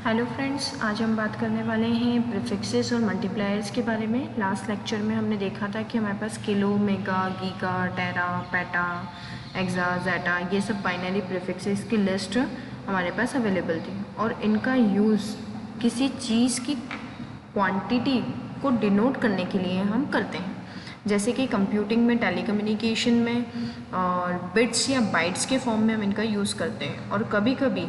Hello friends, आज हम बात करने वाले हैं प्रीफिक्सेस और मल्टीप्लायर्स के बारे में। लास्ट लेक्चर में हमने देखा था कि हमारे पास किलो, मेगा, गीगा, टेरा, पेटा, एक्सा, जेटा ये सब बाइनरी प्रीफिक्सेस की लिस्ट हमारे पास अवेलेबल थी और इनका यूज़ किसी चीज़ की क्वांटिटी को डिनोट करने के लिए हम करते हैं, जैसे कि कंप्यूटिंग में, टेलीकम्युनिकेशन में और बिट्स या बाइट्स के फॉर्म में हम इनका यूज़ करते हैं। और कभी कभी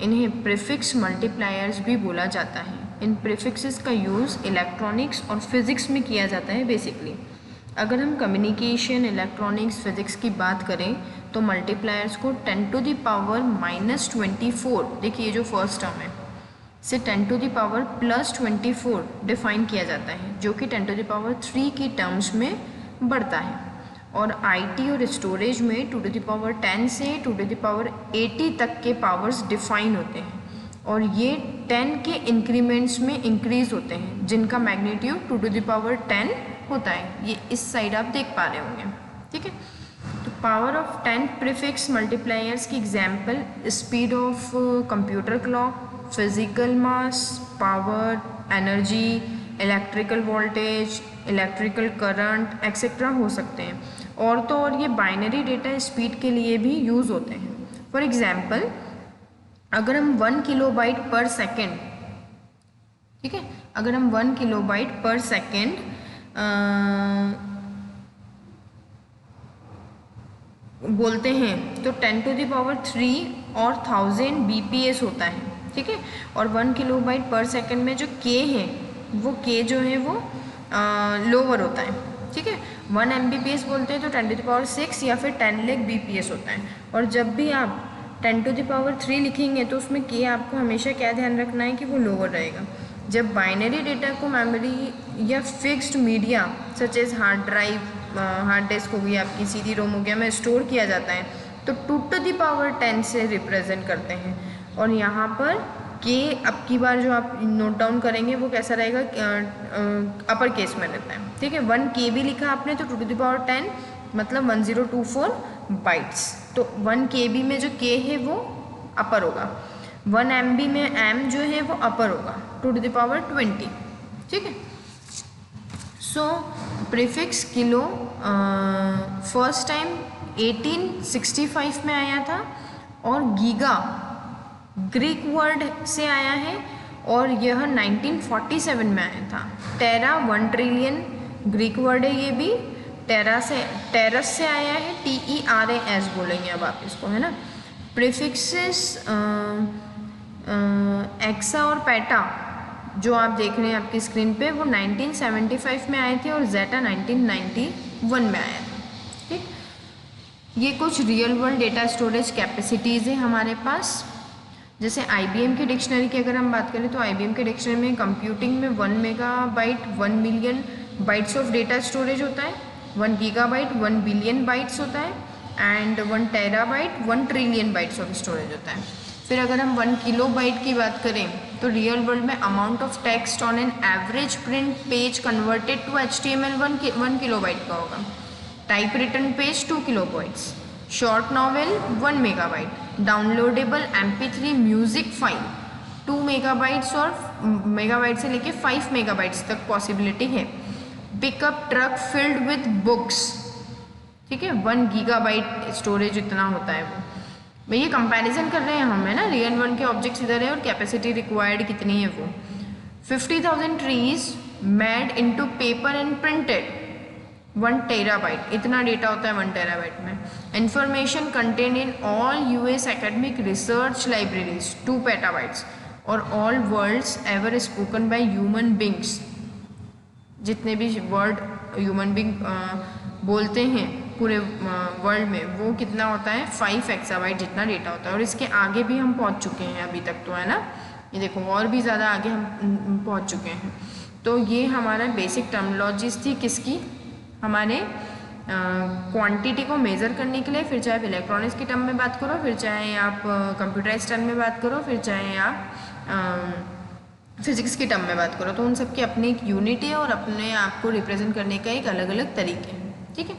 इन्हें प्रीफिक्स मल्टीप्लायर्स भी बोला जाता है। इन प्रीफिक्सेस का यूज़ इलेक्ट्रॉनिक्स और फिज़िक्स में किया जाता है बेसिकली। अगर हम कम्युनिकेशन, इलेक्ट्रॉनिक्स, फिज़िक्स की बात करें तो मल्टीप्लायर्स को 10⁻⁻24, देखिए जो फर्स्ट टर्म है, से 10⁻+24 डिफाइन किया जाता है, जो कि 10⁻³ की टर्म्स में बढ़ता है। और आईटी और स्टोरेज में 2⁻10 से 2⁻80 तक के पावर्स डिफाइन होते हैं और ये 10 के इंक्रीमेंट्स में इंक्रीज होते हैं, जिनका मैग्नीट्यूड 2⁻10 होता है। ये इस साइड आप देख पा रहे होंगे, ठीक है। तो पावर ऑफ 10 प्रीफिक्स मल्टीप्लायर्स की example speed of computer clock, physical mass, power, energy, electrical voltage, electrical current etcetera हो सकते हैं। और तो और ये बाइनरी डेटा स्पीड के लिए भी यूज़ होते हैं। फॉर एग्जांपल, अगर हम 1 किलोबाइट पर सेकेंड, ठीक है, अगर हम 1 किलोबाइट पर सेकेंड बोलते हैं तो 10⁻³ और 1000 BPS होता है, ठीक है। और 1 किलोबाइट पर सेकेंड में जो के है वो के जो है वो लोअर होता है, ठीक है। 1 MBPS बोलते हैं तो 10⁻6 या फिर 10 लाख BPS होता है। और जब भी आप 10⁻³ लिखेंगे तो उसमें के आपको हमेशा क्या ध्यान रखना है कि वो लोअर रहेगा। जब बाइनरी डेटा को मेमोरी या fixed media such as hard drive, hard disk हो गई, आपकी CD रोम हो गया, में स्टोर किया जाता है तो 2⁻10 से रिप्रेजेंट करते हैं। और यहाँ पर के अब की बार जो आप नोट डाउन करेंगे वो कैसा रहेगा, अपर केस में रहता है, ठीक है। 1 KB भी लिखा आपने तो 2⁻10 मतलब 1024 बाइट्स, तो 1 KB में जो के है वो अपर होगा, 1 MB में एम जो है वो अपर होगा 2⁻20, ठीक है। सो प्रीफिक्स किलो फर्स्ट टाइम 1865 में आया था और गीगा ग्रीक वर्ड से आया है और यह 1947 में आया था। टेरा 1 ट्रिलियन ग्रीक वर्ड है, ये भी टेरस से आया है, TERAS बोलेंगे अब आप इसको, है ना। प्रीफिक्सेस एक्सा और पेटा जो आप देख रहे हैं आपकी स्क्रीन पे वो 1975 में आए थे और जेटा 1991 में आया था, ठीक। ये कुछ real world data storage capacities है हमारे पास। जैसे IBM की डिक्शनरी की अगर हम बात करें तो IBM के डिक्शनरी में कंप्यूटिंग में 1 megabyte 1 million bytes of data storage होता है, 1 गीगाबाइट 1 बिलियन बाइट्स होता है and 1 terabyte 1 trillion bytes of storage होता है। फिर अगर हम 1 किलोबाइट की बात करें तो रियल वर्ल्ड में amount of text on an average print page converted to HTML 1 kilobyte का होगा, type written page 2 kilobytes, short novel 1 megabyte, downloadable MP3 music file 2 megabytes और मेगाबाइट से लेके 5 मेगाबाइट्स तक पॉसिबिलिटी है। Pickup truck filled with books, ठीक है, 1 gigabyte storage इतना होता है वो। भैया कंपैरिजन कर रहे हैं हम, है ना, रियल वर्ल्ड के ऑब्जेक्ट्स इधर है और कैपेसिटी रिक्वायर्ड कितनी है वो। 50,000 trees made into paper and printed 1 terabyte, इतना डेटा होता है 1 टेराबाइट में। Information contain in all US academic research libraries 2 petabytes और all words ever spoken by human beings, जितने भी वर्ड ह्यूमन बींग बोलते हैं पूरे वर्ल्ड में वो कितना होता है 5 एक्साबाइट जितना डेटा होता है। और इसके आगे भी हम पहुंच चुके हैं अभी तक तो, है ना, ये देखो और भी ज़्यादा आगे हम पहुंच चुके हैं। तो ये हमारा बेसिक टर्मिनोलॉजीज थी किसकी, हमारे क्वांटिटी को मेज़र करने के लिए। फिर चाहे आप इलेक्ट्रॉनिक्स की टर्म में बात करो, फिर चाहे आप कंप्यूटराइज टर्म में बात करो, फिर चाहे आप फिजिक्स की टर्म में बात करो, तो उन सब की अपनी एक यूनिट है और अपने आप को रिप्रेजेंट करने का एक अलग अलग तरीके हैं, ठीक है।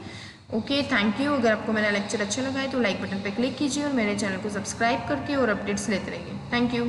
Okay, thank you. अगर आपको मेरा लेक्चर अच्छा लगा है तो लाइक बटन पर क्लिक कीजिए और मेरे चैनल को सब्सक्राइब करके और अपडेट्स लेते रहिए। Thank you.